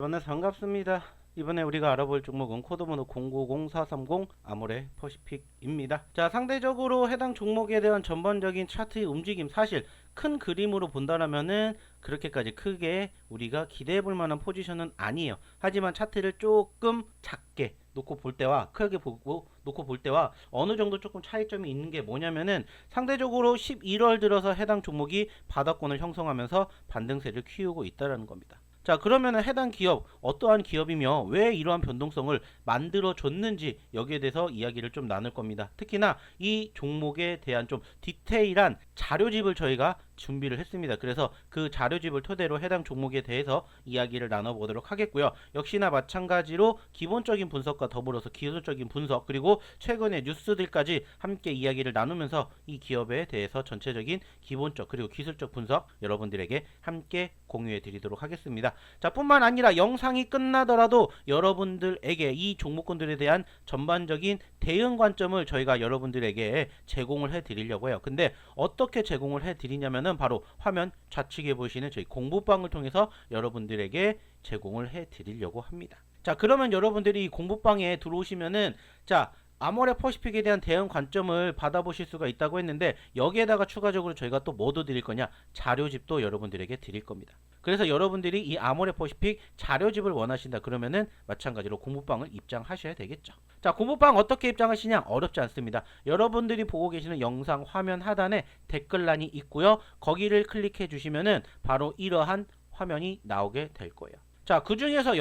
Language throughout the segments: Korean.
만나서 반갑습니다. 이번에 우리가 알아볼 종목은 코드번호 090430 아모레 퍼시픽입니다. 자, 상대적으로 해당 종목에 대한 전반적인 차트의 움직임, 사실 큰 그림으로 본다라면은 그렇게까지 크게 우리가 기대해 볼 만한 포지션은 아니에요. 하지만 차트를 조금 작게 놓고 볼 때와 크게 보고 놓고 볼 때와 어느 정도 조금 차이점이 있는 게 뭐냐면은 상대적으로 11월 들어서 해당 종목이 바닥권을 형성하면서 반등세를 키우고 있다라는 겁니다. 자, 그러면은 해당 기업, 어떠한 기업이며 왜 이러한 변동성을 만들어 줬는지 여기에 대해서 이야기를 좀 나눌 겁니다. 특히나 이 종목에 대한 좀 디테일한 자료집을 저희가 준비를 했습니다. 그래서 그 자료집을 토대로 해당 종목에 대해서 이야기를 나눠보도록 하겠고요. 역시나 마찬가지로 기본적인 분석과 더불어서 기술적인 분석, 그리고 최근의 뉴스들까지 함께 이야기를 나누면서 이 기업에 대해서 전체적인 기본적 그리고 기술적 분석 여러분들에게 함께 공유해 드리도록 하겠습니다. 자, 뿐만 아니라 영상이 끝나더라도 여러분들에게 이 종목군들에 대한 전반적인 대응 관점을 저희가 여러분들에게 제공을 해 드리려고 해요. 근데 어떻게 제공을 해 드리냐면은 바로 화면 좌측에 보시는 저희 공부방을 통해서 여러분들에게 제공을 해 드리려고 합니다. 자, 그러면 여러분들이 공부방에 들어오시면은 자, 아모레 퍼시픽에 대한 대응 관점을 받아보실 수가 있다고 했는데 여기에다가 추가적으로 저희가 또 뭐도 드릴 거냐, 자료집도 여러분들에게 드릴 겁니다. 그래서 여러분들이 이 아모레 퍼시픽 자료집을 원하신다 그러면은 마찬가지로 공부방을 입장하셔야 되겠죠. 자, 공부방 어떻게 입장하시냐? 어렵지 않습니다. 여러분들이 보고 계시는 영상 화면 하단에 댓글란이 있고요. 거기를 클릭해 주시면은 바로 이러한 화면이 나오게 될 거예요. 자, 그 중에서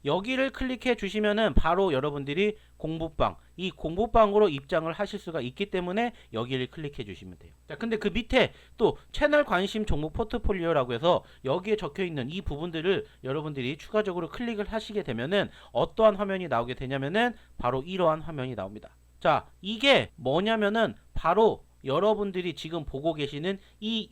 여기를 클릭해 주시면은 바로 여러분들이 공부방, 이 공부방으로 입장을 하실 수가 있기 때문에 여기를 클릭해 주시면 돼요. 자, 근데 그 밑에 또 채널 관심 종목 포트폴리오라고 해서 여기에 적혀 있는 이 부분들을 여러분들이 추가적으로 클릭을 하시게 되면은 어떠한 화면이 나오게 되냐면은 바로 이러한 화면이 나옵니다. 자, 이게 뭐냐면은 바로 여러분들이 지금 보고 계시는 이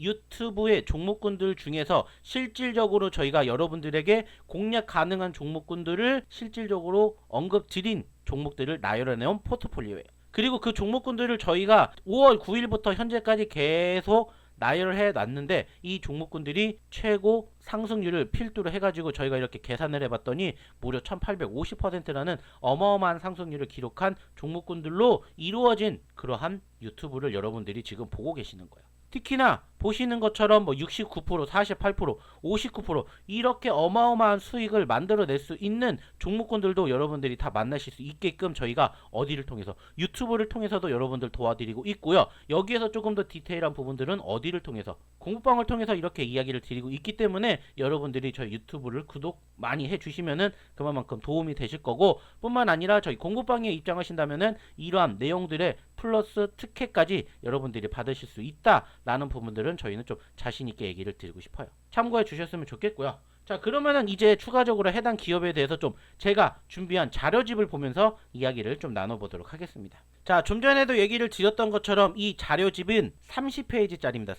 유튜브의 종목군들 중에서 실질적으로 저희가 여러분들에게 공략 가능한 종목군들을 실질적으로 언급 드린 종목들을 나열해내온 포트폴리오예요. 그리고 그 종목군들을 저희가 5월 9일부터 현재까지 계속 나열을 해놨는데 이 종목군들이 최고 상승률을 필두로 해가지고 저희가 이렇게 계산을 해봤더니 무려 1850%라는 어마어마한 상승률을 기록한 종목군들로 이루어진 그러한 유튜브를 여러분들이 지금 보고 계시는 거예요. 특히나 보시는 것처럼 뭐 69%, 48%, 59% 이렇게 어마어마한 수익을 만들어낼 수 있는 종목군들도 여러분들이 다 만나실 수 있게끔 저희가 어디를 통해서 유튜브를 통해서도 여러분들 도와드리고 있고요. 여기에서 조금 더 디테일한 부분들은 어디를 통해서 공부방을 통해서 이렇게 이야기를 드리고 있기 때문에 여러분들이 저희 유튜브를 구독 많이 해주시면은 그만큼 도움이 되실 거고, 뿐만 아니라 저희 공부방에 입장하신다면은 이러한 내용들의 플러스 특혜까지 여러분들이 받으실 수 있다라는 부분들은 저희는 좀 자신있게 얘기를 드리고 싶어요. 참고해 주셨으면 좋겠고요. 자, 그러면은 이제 추가적으로 해당 기업에 대해서 좀 제가 준비한 자료집을 보면서 이야기를 좀 나눠보도록 하겠습니다. 자, 좀 전에도 얘기를 드렸던 것처럼 이 자료집은 30페이지짜리입니다.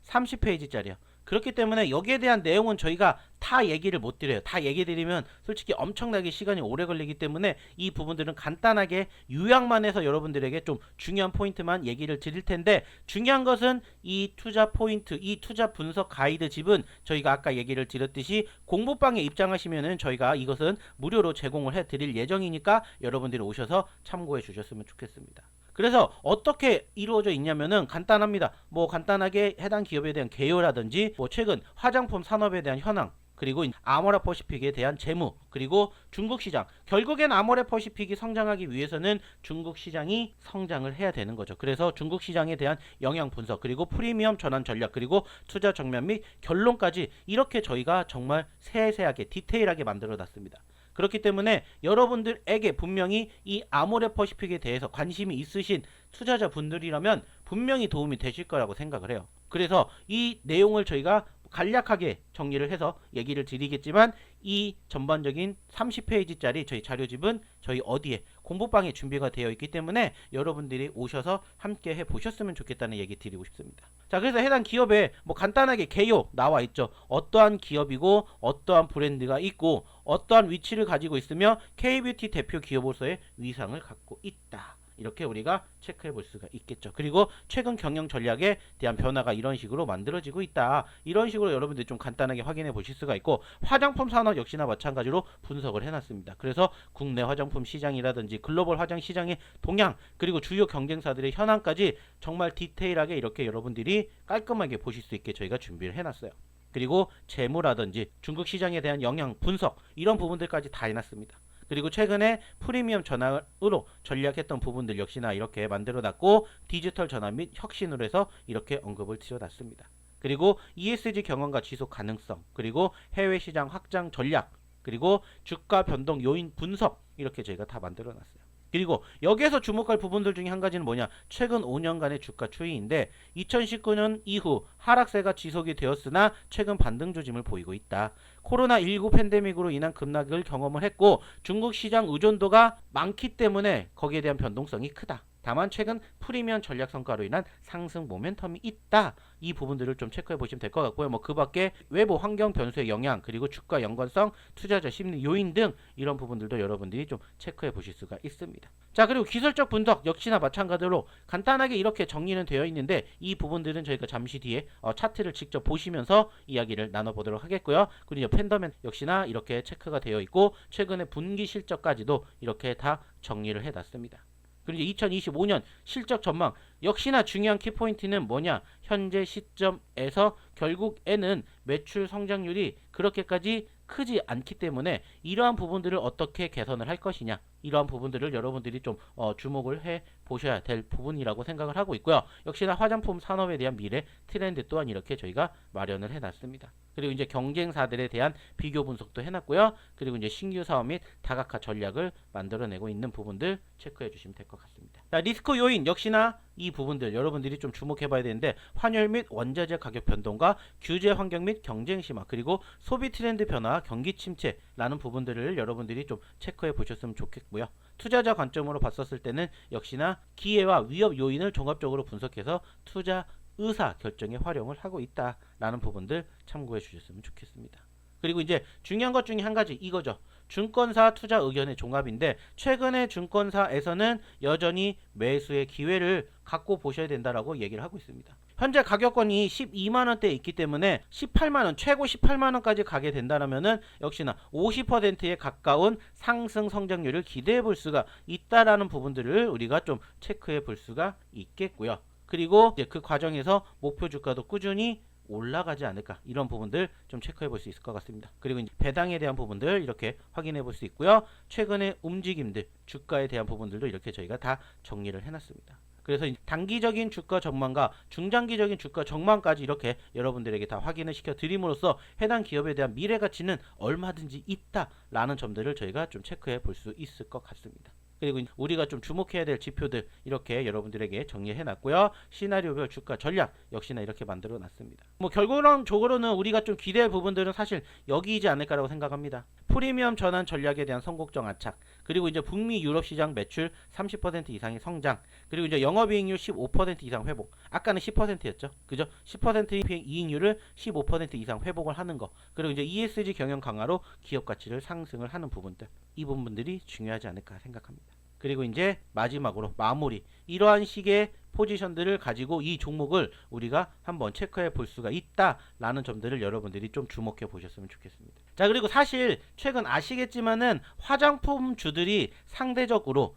30페이지짜리요. 그렇기 때문에 여기에 대한 내용은 저희가 다 얘기를 못 드려요. 다 얘기 드리면 솔직히 엄청나게 시간이 오래 걸리기 때문에 이 부분들은 간단하게 요약만 해서 여러분들에게 좀 중요한 포인트만 얘기를 드릴 텐데, 중요한 것은 이 투자 포인트, 이 투자 분석 가이드 집은 저희가 아까 얘기를 드렸듯이 공부방에 입장하시면은 저희가 이것은 무료로 제공을 해 드릴 예정이니까 여러분들이 오셔서 참고해 주셨으면 좋겠습니다. 그래서 어떻게 이루어져 있냐면은 간단합니다. 뭐 간단하게 해당 기업에 대한 개요라든지 뭐 최근 화장품 산업에 대한 현황, 그리고 아모레 퍼시픽에 대한 재무, 그리고 중국 시장. 결국엔 아모레 퍼시픽이 성장하기 위해서는 중국 시장이 성장을 해야 되는 거죠. 그래서 중국 시장에 대한 영향 분석, 그리고 프리미엄 전환 전략, 그리고 투자 정면 및 결론까지 이렇게 저희가 정말 세세하게 디테일하게 만들어 놨습니다. 그렇기 때문에 여러분들에게 분명히 이 아모레 퍼시픽에 대해서 관심이 있으신 투자자 분들이라면 분명히 도움이 되실 거라고 생각을 해요. 그래서 이 내용을 저희가 간략하게 정리를 해서 얘기를 드리겠지만 이 전반적인 30페이지짜리 저희 자료집은 저희 어디에 공부방에 준비가 되어 있기 때문에 여러분들이 오셔서 함께 해보셨으면 좋겠다는 얘기 드리고 싶습니다. 자, 그래서 해당 기업에 뭐 간단하게 개요 나와 있죠. 어떠한 기업이고 어떠한 브랜드가 있고 어떠한 위치를 가지고 있으며 K뷰티 대표 기업으로서의 위상을 갖고 있다. 이렇게 우리가 체크해 볼 수가 있겠죠. 그리고 최근 경영 전략에 대한 변화가 이런 식으로 만들어지고 있다. 이런 식으로 여러분들이 좀 간단하게 확인해 보실 수가 있고, 화장품 산업 역시나 마찬가지로 분석을 해놨습니다. 그래서 국내 화장품 시장이라든지 글로벌 화장 시장의 동향, 그리고 주요 경쟁사들의 현황까지 정말 디테일하게 이렇게 여러분들이 깔끔하게 보실 수 있게 저희가 준비를 해놨어요. 그리고 재무라든지 중국 시장에 대한 영향 분석, 이런 부분들까지 다 해놨습니다. 그리고 최근에 프리미엄 전환으로 전략했던 부분들 역시나 이렇게 만들어놨고, 디지털 전환 및 혁신으로 해서 이렇게 언급을 드려놨습니다. 그리고 ESG 경영과 지속 가능성, 그리고 해외 시장 확장 전략, 그리고 주가 변동 요인 분석, 이렇게 저희가 다 만들어놨어요. 그리고 여기에서 주목할 부분들 중에 한 가지는 뭐냐, 최근 5년간의 주가 추이인데 2019년 이후 하락세가 지속이 되었으나 최근 반등 조짐을 보이고 있다. 코로나19 팬데믹으로 인한 급락을 경험을 했고, 중국 시장 의존도가 많기 때문에 거기에 대한 변동성이 크다. 다만 최근 프리미엄 전략 성과로 인한 상승 모멘텀이 있다. 이 부분들을 좀 체크해 보시면 될 것 같고요. 뭐 그 밖에 외부 환경 변수의 영향, 그리고 주가 연관성, 투자자 심리 요인 등 이런 부분들도 여러분들이 좀 체크해 보실 수가 있습니다. 자, 그리고 기술적 분석 역시나 마찬가지로 간단하게 이렇게 정리는 되어 있는데, 이 부분들은 저희가 잠시 뒤에 차트를 직접 보시면서 이야기를 나눠보도록 하겠고요. 그리고 이제 팬더맨 역시나 이렇게 체크가 되어 있고, 최근에 분기 실적까지도 이렇게 다 정리를 해놨습니다. 그리고 2025년 실적 전망 역시나 중요한 키포인트는 뭐냐, 현재 시점에서 결국에는 매출 성장률이 그렇게까지 크지 않기 때문에 이러한 부분들을 어떻게 개선을 할 것이냐, 이러한 부분들을 여러분들이 좀 주목을 해 보셔야 될 부분이라고 생각을 하고 있고요. 역시나 화장품 산업에 대한 미래 트렌드 또한 이렇게 저희가 마련을 해놨습니다. 그리고 이제 경쟁사들에 대한 비교 분석도 해놨고요. 그리고 이제 신규 사업 및 다각화 전략을 만들어내고 있는 부분들 체크해 주시면 될 것 같습니다. 자, 리스크 요인 역시나 이 부분들 여러분들이 좀 주목해 봐야 되는데, 환율 및 원자재 가격 변동과 규제 환경 및 경쟁 심화, 그리고 소비 트렌드 변화, 경기 침체라는 부분들을 여러분들이 좀 체크해 보셨으면 좋겠고요. 투자자 관점으로 봤었을 때는 역시나 기회와 위협 요인을 종합적으로 분석해서 투자 의사 결정에 활용을 하고 있다라는 부분들 참고해 주셨으면 좋겠습니다. 그리고 이제 중요한 것 중에 한 가지 이거죠. 증권사 투자 의견의 종합인데, 최근에 증권사에서는 여전히 매수의 기회를 갖고 보셔야 된다라고 얘기를 하고 있습니다. 현재 가격권이 12만원대에 있기 때문에 18만원, 최고 18만원까지 가게 된다면은 역시나 50%에 가까운 상승 성장률을 기대해 볼 수가 있다라는 부분들을 우리가 좀 체크해 볼 수가 있겠고요. 그리고 이제 그 과정에서 목표 주가도 꾸준히 올라가지 않을까, 이런 부분들 좀 체크해 볼 수 있을 것 같습니다. 그리고 이제 배당에 대한 부분들 이렇게 확인해 볼 수 있고요. 최근의 움직임들, 주가에 대한 부분들도 이렇게 저희가 다 정리를 해놨습니다. 그래서 단기적인 주가 전망과 중장기적인 주가 전망까지 이렇게 여러분들에게 다 확인을 시켜 드림으로써 해당 기업에 대한 미래 가치는 얼마든지 있다라는 점들을 저희가 좀 체크해 볼 수 있을 것 같습니다. 그리고 우리가 좀 주목해야 될 지표들 이렇게 여러분들에게 정리해 놨고요. 시나리오별 주가 전략 역시나 이렇게 만들어 놨습니다. 뭐 결론적으로는 우리가 좀 기대할 부분들은 사실 여기이지 않을까라고 생각합니다. 프리미엄 전환 전략에 대한 선곡적 안착, 그리고 이제 북미 유럽 시장 매출 30% 이상의 성장, 그리고 이제 영업이익률 15% 이상 회복. 아까는 10%였죠. 그죠? 10% 이익률을 15% 이상 회복을 하는 거. 그리고 이제 ESG 경영 강화로 기업 가치를 상승을 하는 부분들. 이 부분들이 중요하지 않을까 생각합니다. 그리고 이제 마지막으로 마무리, 이러한 식의 포지션들을 가지고 이 종목을 우리가 한번 체크해 볼 수가 있다라는 점들을 여러분들이 좀 주목해 보셨으면 좋겠습니다. 자, 그리고 사실 최근 아시겠지만은 화장품 주들이 상대적으로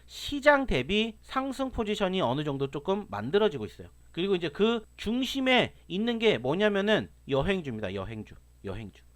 시장 대비 상승 포지션이 어느 정도 조금 만들어지고 있어요. 그리고 이제 그 중심에 있는 게 뭐냐면은 여행주입니다. 여행주.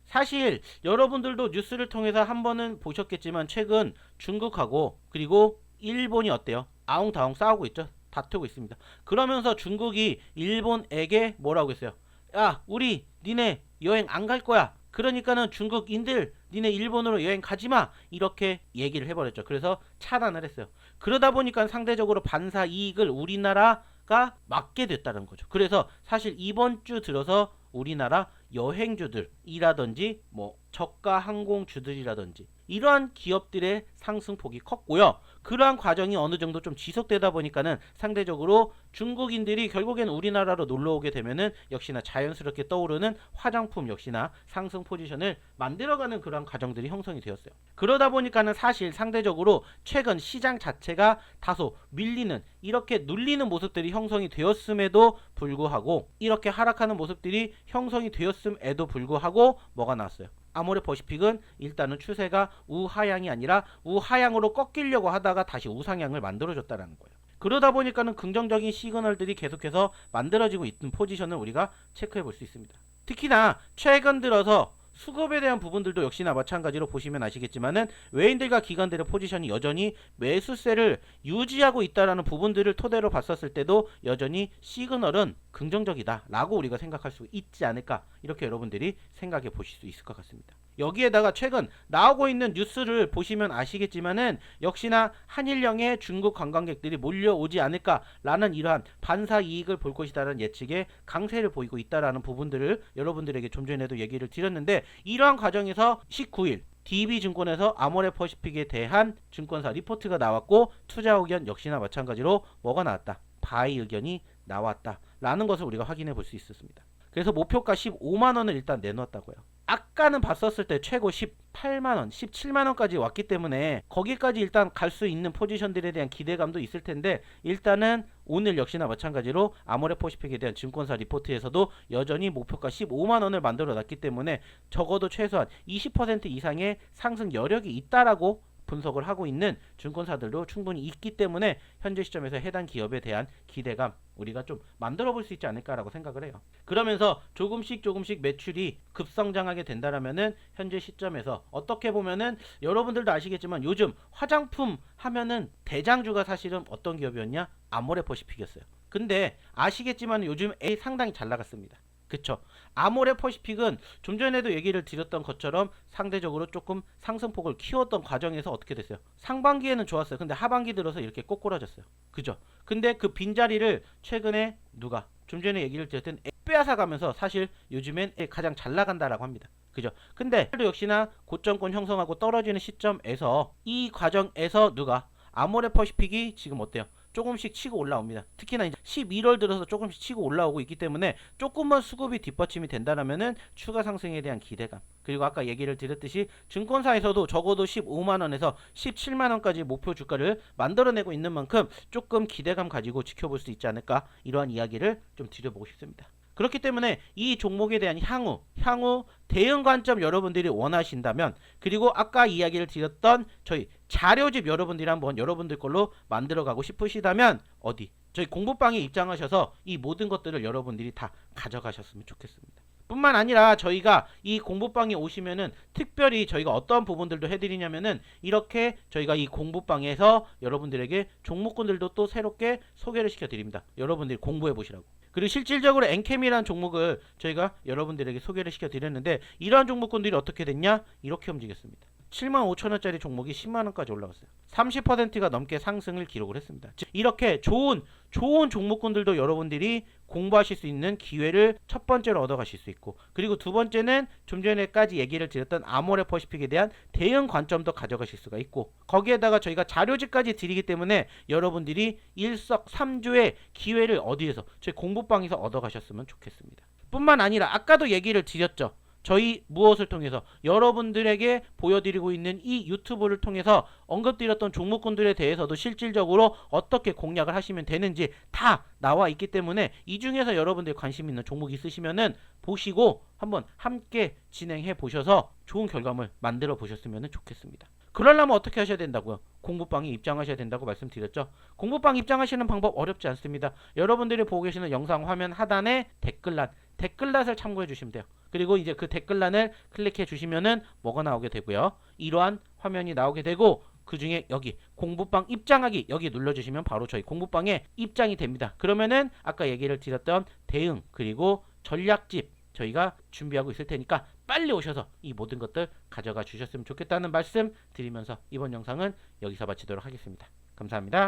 사실 여러분들도 뉴스를 통해서 한 번은 보셨겠지만, 최근 중국하고 그리고 일본이 어때요? 아웅다웅 싸우고 있죠. 다투고 있습니다. 그러면서 중국이 일본에게 뭐라고 했어요? 야, 우리 니네 여행 안 갈 거야. 그러니까는 중국인들 니네 일본으로 여행 가지마, 이렇게 얘기를 해버렸죠. 그래서 차단을 했어요. 그러다 보니까 상대적으로 반사 이익을 우리나라가 맞게 됐다는 거죠. 그래서 사실 이번 주 들어서 우리나라 여행주들 이라든지 뭐 저가 항공주들이라든지 이러한 기업들의 상승폭이 컸고요. 그러한 과정이 어느 정도 좀 지속되다 보니까는 상대적으로 중국인들이 결국엔 우리나라로 놀러 오게 되면은 역시나 자연스럽게 떠오르는 화장품 역시나 상승 포지션을 만들어가는 그러한 과정들이 형성이 되었어요. 그러다 보니까는 사실 상대적으로 최근 시장 자체가 다소 밀리는 이렇게 눌리는 모습들이 형성이 되었음에도 불구하고 이렇게 하락하는 모습들이 형성이 되었음에도 불구하고 뭐가 나왔어요? 아모레퍼시픽은 일단은 추세가 우하향이 아니라 우하향으로 꺾이려고 하다가 다시 우상향을 만들어줬다는 거예요. 그러다 보니까는 긍정적인 시그널들이 계속해서 만들어지고 있는 포지션을 우리가 체크해 볼 수 있습니다. 특히나 최근 들어서 수급에 대한 부분들도 역시나 마찬가지로 보시면 아시겠지만은 외인들과 기관들의 포지션이 여전히 매수세를 유지하고 있다라는 부분들을 토대로 봤었을 때도 여전히 시그널은 긍정적이다 라고 우리가 생각할 수 있지 않을까 이렇게 여러분들이 생각해 보실 수 있을 것 같습니다. 여기에다가 최근 나오고 있는 뉴스를 보시면 아시겠지만은 역시나 한일령의 중국 관광객들이 몰려오지 않을까라는 이러한 반사 이익을 볼 것이다라는 예측에 강세를 보이고 있다라는 부분들을 여러분들에게 좀 전에도 얘기를 드렸는데 이러한 과정에서 19일 DB증권에서 아모레퍼시픽에 대한 증권사 리포트가 나왔고 투자 의견 역시나 마찬가지로 뭐가 나왔다? 바이 의견이 나왔다 라는 것을 우리가 확인해 볼 수 있었습니다. 그래서 목표가 15만원을 일단 내놓았다고요. 아까는 봤었을 때 최고 18만원, 17만원까지 왔기 때문에 거기까지 일단 갈 수 있는 포지션들에 대한 기대감도 있을 텐데 일단은 오늘 역시나 마찬가지로 아모레퍼시픽에 대한 증권사 리포트에서도 여전히 목표가 15만원을 만들어 놨기 때문에 적어도 최소한 20% 이상의 상승 여력이 있다라고 분석을 하고 있는 증권사들도 충분히 있기 때문에 현재 시점에서 해당 기업에 대한 기대감 우리가 좀 만들어 볼 수 있지 않을까라고 생각을 해요. 그러면서 조금씩 매출이 급성장하게 된다라면은 현재 시점에서 어떻게 보면은 여러분들도 아시겠지만 요즘 화장품 하면은 대장주가 사실은 어떤 기업이었냐? 아모레퍼시픽이었어요. 근데 아시겠지만 요즘 상당히 잘 나갔습니다. 그쵸. 아모레퍼시픽은 좀 전에도 얘기를 드렸던 것처럼 상대적으로 조금 상승폭을 키웠던 과정에서 어떻게 됐어요? 상반기에는 좋았어요. 근데 하반기 들어서 이렇게 꼬꾸라졌어요. 그죠? 근데 그 빈자리를 최근에 누가 좀 전에 얘기를 드렸던 빼앗아가면서 사실 요즘엔 가장 잘 나간다라고 합니다. 그죠? 근데 역시나 고점권 형성하고 떨어지는 시점에서 이 과정에서 누가 아모레퍼시픽이 지금 어때요? 조금씩 치고 올라옵니다. 특히나 이제 11월 들어서 조금씩 치고 올라오고 있기 때문에 조금만 수급이 뒷받침이 된다면은 추가 상승에 대한 기대감. 그리고 아까 얘기를 드렸듯이 증권사에서도 적어도 15만원에서 17만원까지 목표 주가를 만들어내고 있는 만큼 조금 기대감 가지고 지켜볼 수 있지 않을까 이러한 이야기를 좀 드려보고 싶습니다. 그렇기 때문에 이 종목에 대한 향후 대응 관점 여러분들이 원하신다면 그리고 아까 이야기를 드렸던 저희 자료집 여러분들이 한번 여러분들 걸로 만들어가고 싶으시다면 어디? 저희 공부방에 입장하셔서 이 모든 것들을 여러분들이 다 가져가셨으면 좋겠습니다. 뿐만 아니라 저희가 이 공부방에 오시면은 특별히 저희가 어떤 부분들도 해드리냐면은 이렇게 저희가 이 공부방에서 여러분들에게 종목군들도 또 새롭게 소개를 시켜드립니다. 여러분들이 공부해 보시라고. 그리고 실질적으로 엔캠이라는 종목을 저희가 여러분들에게 소개를 시켜드렸는데 이러한 종목군들이 어떻게 됐냐? 이렇게 움직였습니다. 75,000원짜리 종목이 10만원까지 올라갔어요. 30%가 넘게 상승을 기록을 했습니다. 즉 이렇게 좋은 종목군들도 여러분들이 공부하실 수 있는 기회를 첫 번째로 얻어가실 수 있고 그리고 두 번째는 좀 전에까지 얘기를 드렸던 아모레퍼시픽에 대한 대응 관점도 가져가실 수가 있고 거기에다가 저희가 자료집까지 드리기 때문에 여러분들이 일석삼조의 기회를 어디에서 저희 공부방에서 얻어가셨으면 좋겠습니다. 뿐만 아니라 아까도 얘기를 드렸죠. 저희 무엇을 통해서 여러분들에게 보여드리고 있는 이 유튜브를 통해서 언급드렸던 종목군들에 대해서도 실질적으로 어떻게 공략을 하시면 되는지 다 나와 있기 때문에 이 중에서 여러분들 관심 있는 종목 있으시면은 보시고 한번 함께 진행해 보셔서 좋은 결과물 만들어 보셨으면 좋겠습니다. 그러려면 어떻게 하셔야 된다고요? 공부방에 입장하셔야 된다고 말씀드렸죠. 공부방 입장하시는 방법 어렵지 않습니다. 여러분들이 보고 계시는 영상 화면 하단에 댓글란을 참고해 주시면 돼요. 그리고 이제 그 댓글란을 클릭해 주시면은 뭐가 나오게 되고요. 이러한 화면이 나오게 되고 그 중에 여기 공부방 입장하기 여기 눌러주시면 바로 저희 공부방에 입장이 됩니다. 그러면은 아까 얘기를 드렸던 대응 그리고 전략집 저희가 준비하고 있을 테니까 빨리 오셔서 이 모든 것들 가져가 주셨으면 좋겠다는 말씀 드리면서 이번 영상은 여기서 마치도록 하겠습니다. 감사합니다.